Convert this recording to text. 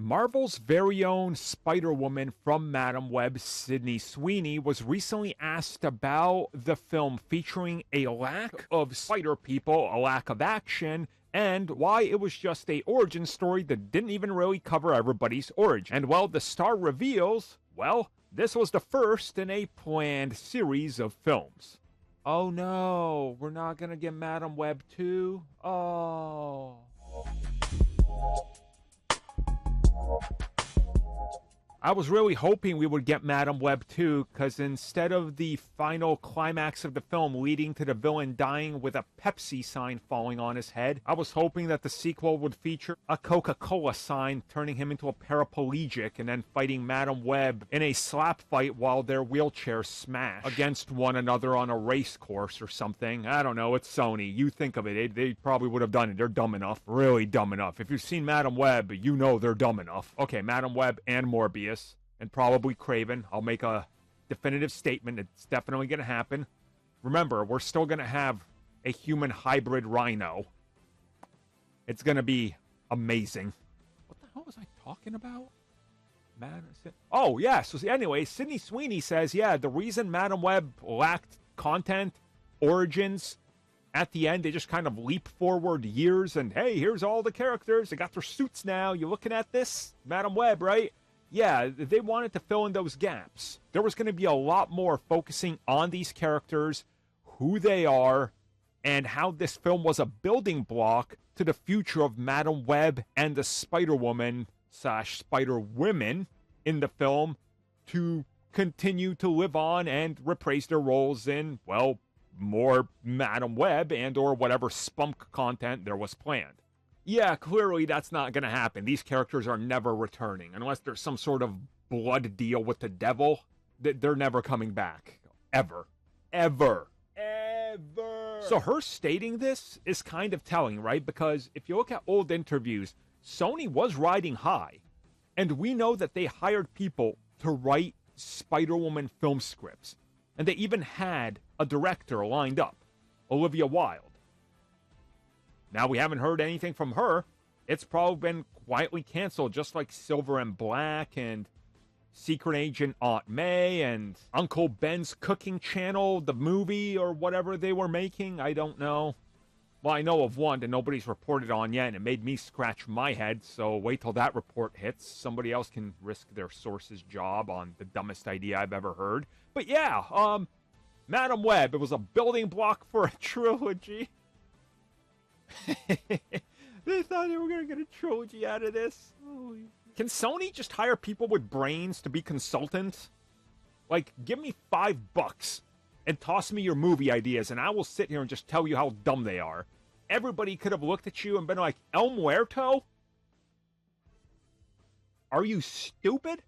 Marvel's very own Spider-Woman from Madam Web, Sydney Sweeney, was recently asked about the film featuring a lack of spider people, a lack of action, and why it was just a origin story that didn't even really cover everybody's origin. And well, the star reveals, well, this was the first in a planned series of films. Oh no, we're not gonna get Madam Web 2? Oh. I was really hoping we would get Madam Web 2, because instead of the final climax of the film leading to the villain dying with a Pepsi sign falling on his head, I was hoping that the sequel would feature a Coca-Cola sign turning him into a paraplegic and then fighting Madam Web in a slap fight while their wheelchairs smash against one another on a race course or something. I don't know, it's Sony. You think of it, they probably would have done it. They're dumb enough. Really dumb enough. If you've seen Madam Web, you know they're dumb enough. Okay, Madam Web and Morbius. And probably Kraven. I'll make a definitive statement. It's definitely going to happen. Remember, we're still going to have a human hybrid rhino. It's going to be amazing. What the hell was I talking about? Oh, yeah. So anyway, Sydney Sweeney says, yeah, the reason Madam Web lacked content, origins, at the end, they just kind of leap forward years and, hey, here's all the characters. They got their suits now. You looking at this? Madam Web, right? Yeah, they wanted to fill in those gaps. There was going to be a lot more focusing on these characters, who they are, and how this film was a building block to the future of Madam Web and the Spider-Woman / Spider-Women in the film to continue to live on and reprise their roles in, well, more Madam Web and or whatever spunk content there was planned. Yeah, clearly that's not going to happen. These characters are never returning. Unless there's some sort of blood deal with the devil, they're never coming back. Ever. Ever. Ever. So her stating this is kind of telling, right? Because if you look at old interviews, Sony was riding high. And we know that they hired people to write Spider-Woman film scripts. And they even had a director lined up, Olivia Wilde. Now we haven't heard anything from her. It's probably been quietly canceled, just like Silver and Black and Secret Agent Aunt May and Uncle Ben's Cooking Channel, the movie or whatever they were making. I don't know. Well, I know of one that nobody's reported on yet, and it made me scratch my head, so wait till that report hits. Somebody else can risk their source's job on the dumbest idea I've ever heard. But yeah, Madam Web, it was a building block for a trilogy. They thought they were going to get a trilogy out of this. Can Sony just hire people with brains to be consultants? Like, give me $5 and toss me your movie ideas, and I will sit here and just tell you how dumb they are. Everybody could have looked at you and been like, El Muerto? Are you stupid?